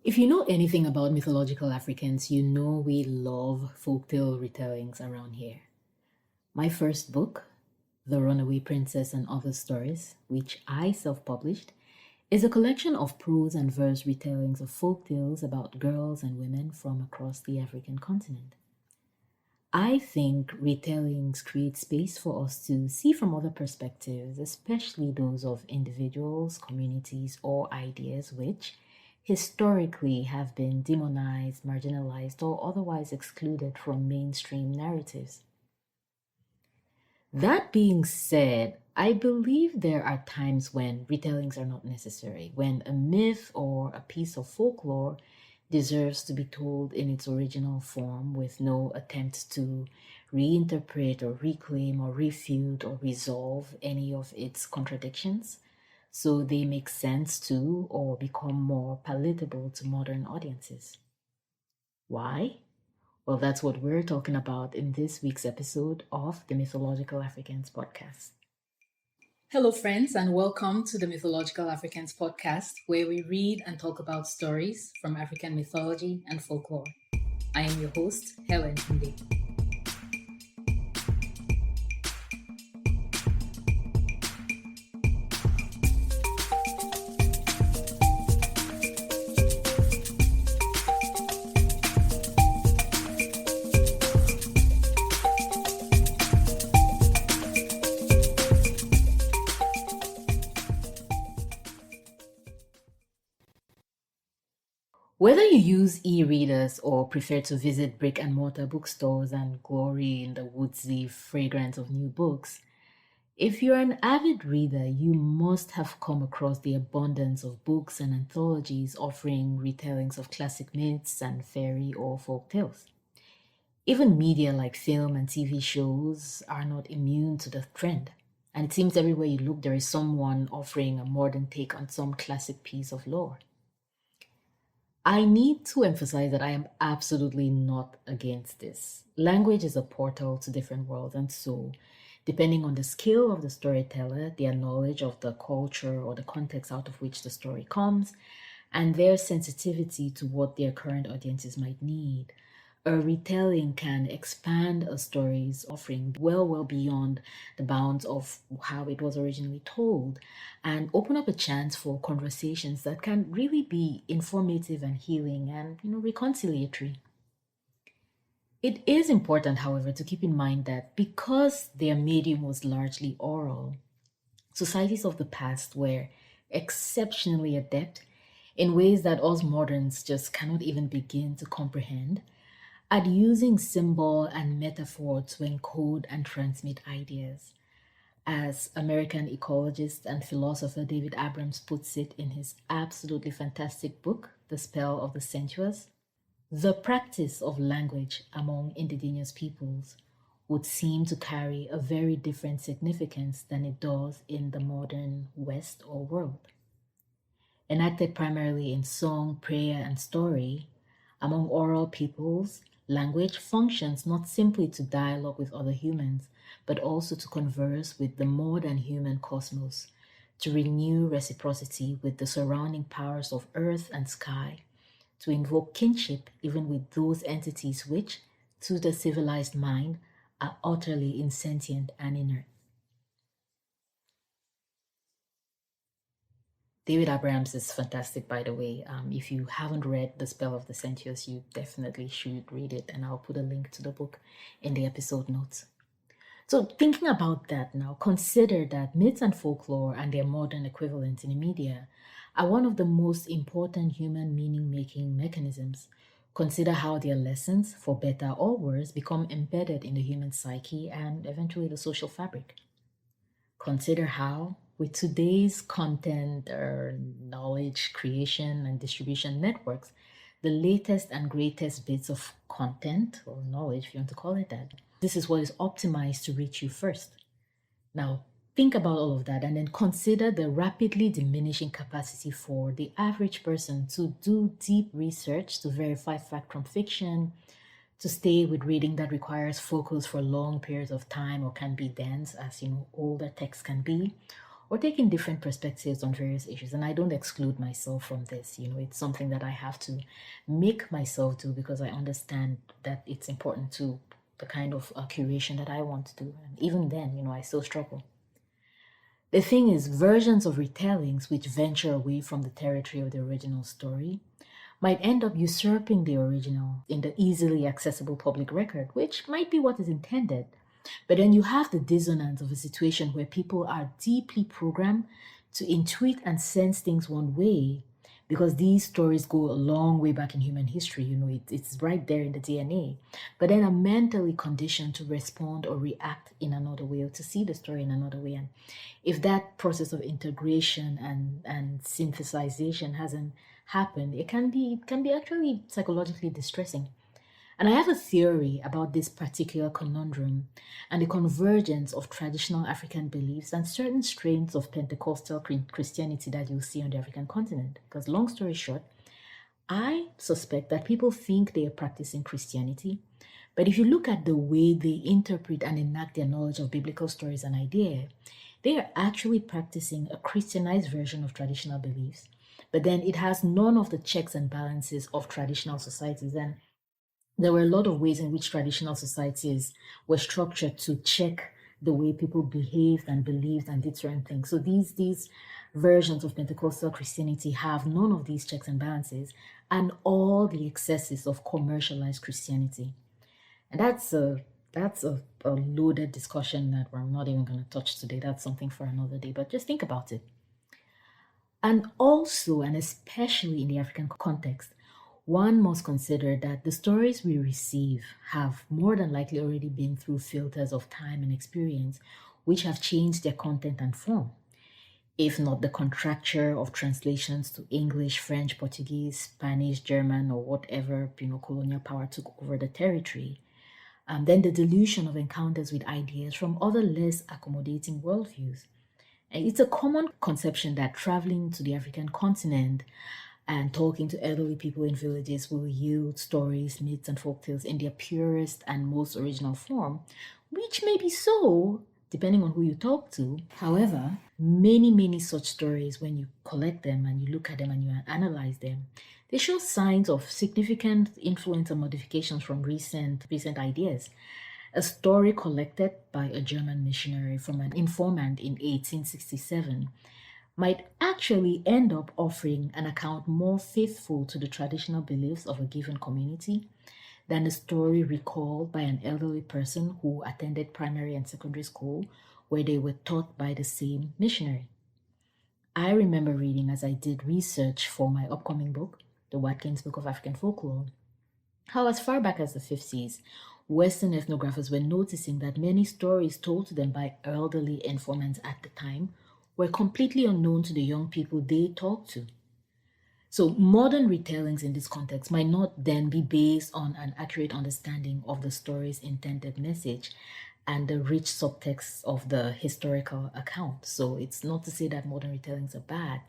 If you know anything about mythological Africans, you know we love folktale retellings around here. My first book, The Runaway Princess and Other Stories, which I self published, is a collection of prose and verse retellings of folktales about girls and women from across the African continent. I think retellings create space for us to see from other perspectives, especially those of individuals, communities, or ideas which historically have been demonized, marginalized, or otherwise excluded from mainstream narratives. That being said, I believe there are times when retellings are not necessary, when a myth or a piece of folklore deserves to be told in its original form with no attempt to reinterpret or reclaim or refute or resolve any of its contradictions, so they make sense to or become more palatable to modern audiences. Why? Well, that's what we're talking about in this week's episode of the Mythological Africans podcast. Hello, friends, and welcome to the Mythological Africans podcast, where we read and talk about stories from African mythology and folklore. I am your host, Helen Tunde. Whether you use e-readers or prefer to visit brick and mortar bookstores and glory in the woodsy fragrance of new books, if you're an avid reader, you must have come across the abundance of books and anthologies offering retellings of classic myths and fairy or folk tales. Even media like film and TV shows are not immune to the trend. And it seems everywhere you look, there is someone offering a modern take on some classic piece of lore. I need to emphasize that I am absolutely not against this. Language is a portal to different worlds, and so, depending on the skill of the storyteller, their knowledge of the culture or the context out of which the story comes, and their sensitivity to what their current audiences might need, a retelling can expand a story's offering well beyond the bounds of how it was originally told and open up a chance for conversations that can really be informative and healing and reconciliatory. It is important, however, to keep in mind that because their medium was largely oral, societies of the past were exceptionally adept in ways that us moderns just cannot even begin to comprehend at using symbol and metaphor to encode and transmit ideas. As American ecologist and philosopher David Abrams puts it in his absolutely fantastic book, The Spell of the Sensuous, the practice of language among indigenous peoples would seem to carry a very different significance than it does in the modern West or world. Enacted primarily in song, prayer, and story, among oral peoples, language functions not simply to dialogue with other humans, but also to converse with the more than human cosmos, to renew reciprocity with the surrounding powers of earth and sky, to invoke kinship even with those entities which, to the civilized mind, are utterly insentient and inert. David Abrams is fantastic, by the way. If you haven't read The Spell of the Sensuous, you definitely should read it, and I'll put a link to the book in the episode notes. So, thinking about that now, consider that myths and folklore and their modern equivalents in the media are one of the most important human meaning making mechanisms. Consider how their lessons, for better or worse, become embedded in the human psyche and eventually the social fabric. Consider how, with today's content or knowledge creation and distribution networks, the latest and greatest bits of content or knowledge, if you want to call it that, this is what is optimized to reach you first. Now, think about all of that and then consider the rapidly diminishing capacity for the average person to do deep research to verify fact from fiction, to stay with reading that requires focus for long periods of time or can be dense as older texts can be, or taking different perspectives on various issues. And I don't exclude myself from this. It's something that I have to make myself do because I understand that it's important to the kind of curation that I want to do. And even then, I still struggle. The thing is, versions of retellings which venture away from the territory of the original story might end up usurping the original in the easily accessible public record, which might be what is intended. But then you have the dissonance of a situation where people are deeply programmed to intuit and sense things one way because these stories go a long way back in human history. It's right there in the DNA. But then are mentally conditioned to respond or react in another way or to see the story in another way. And if that process of integration and synthesization hasn't happened, it can be actually psychologically distressing. And I have a theory about this particular conundrum and the convergence of traditional African beliefs and certain strains of Pentecostal Christianity that you'll see on the African continent. Because, long story short, I suspect that people think they are practicing Christianity, but if you look at the way they interpret and enact their knowledge of biblical stories and ideas, they are actually practicing a Christianized version of traditional beliefs. But then it has none of the checks and balances of traditional societies. And there were a lot of ways in which traditional societies were structured to check the way people behaved and believed and did certain things. So these versions of Pentecostal Christianity have none of these checks and balances and all the excesses of commercialized Christianity. And that's a loaded discussion that we're not even going to touch today. That's something for another day. But just think about it. And also, and especially in the African context, one must consider that the stories we receive have more than likely already been through filters of time and experience, which have changed their content and form. If not the contracture of translations to English, French, Portuguese, Spanish, German, or whatever colonial power took over the territory, then the dilution of encounters with ideas from other less accommodating worldviews. And it's a common conception that traveling to the African continent and talking to elderly people in villages will yield stories, myths, and folktales in their purest and most original form, which may be so, depending on who you talk to. However, many, many such stories, when you collect them and you look at them and you analyze them, they show signs of significant influence and modifications from recent ideas. A story collected by a German missionary from an informant in 1867 might actually end up offering an account more faithful to the traditional beliefs of a given community than a story recalled by an elderly person who attended primary and secondary school where they were taught by the same missionary. I remember reading as I did research for my upcoming book, The Watkins Book of African Folklore, how as far back as the 50s, Western ethnographers were noticing that many stories told to them by elderly informants at the time were completely unknown to the young people they talked to. So, modern retellings in this context might not then be based on an accurate understanding of the story's intended message and the rich subtext of the historical account. So, it's not to say that modern retellings are bad.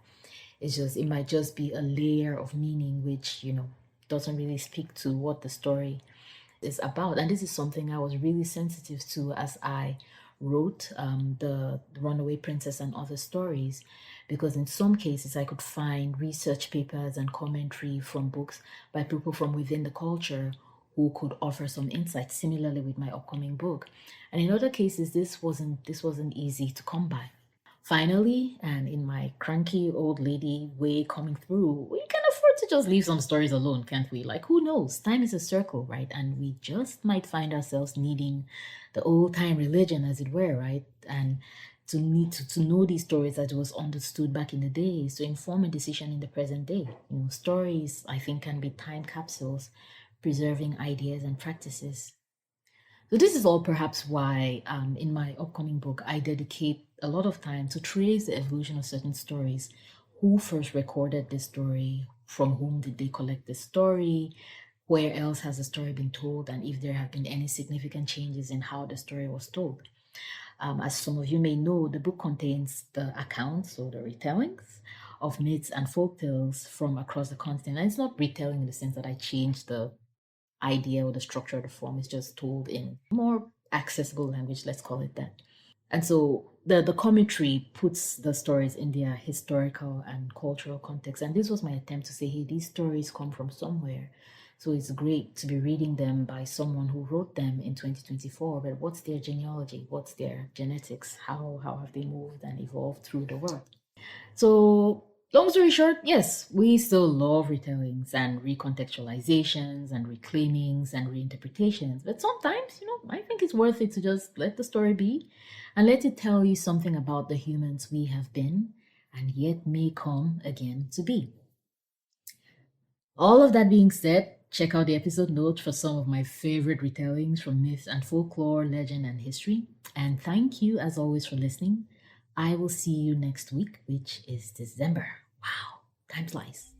It might just be a layer of meaning which, doesn't really speak to what the story is about. And this is something I was really sensitive to as I wrote the Runaway Princess and other stories, because in some cases I could find research papers and commentary from books by people from within the culture who could offer some insight. Similarly with my upcoming book, and in other cases this wasn't easy to come by. Finally, and in my cranky old lady way coming through, we can afford to just leave some stories alone, can't we? Like, who knows? Time is a circle, right? And we just might find ourselves needing the old time religion, as it were, right? And to need to know these stories as it was understood back in the days to inform a decision in the present day. Stories, I think, can be time capsules, preserving ideas and practices. So this is all perhaps why in my upcoming book, I dedicate a lot of time to trace the evolution of certain stories. Who first recorded this story? From whom did they collect the story? Where else has the story been told? And if there have been any significant changes in how the story was told. As some of you may know, the book contains the accounts or the retellings of myths and folktales from across the continent. And it's not retelling in the sense that I changed the idea or the structure of the form. Is just told in more accessible language, let's call it that. And so the commentary puts the stories in their historical and cultural context. And this was my attempt to say, hey, these stories come from somewhere. So it's great to be reading them by someone who wrote them in 2024. But what's their genealogy? What's their genetics? How have they moved and evolved through the world? So, long story short, yes, we still love retellings and recontextualizations and reclaimings and reinterpretations. But sometimes, I think it's worth it to just let the story be and let it tell you something about the humans we have been and yet may come again to be. All of that being said, check out the episode notes for some of my favorite retellings from myth and folklore, legend, and history. And thank you, as always, for listening. I will see you next week, which is December. Wow, time flies.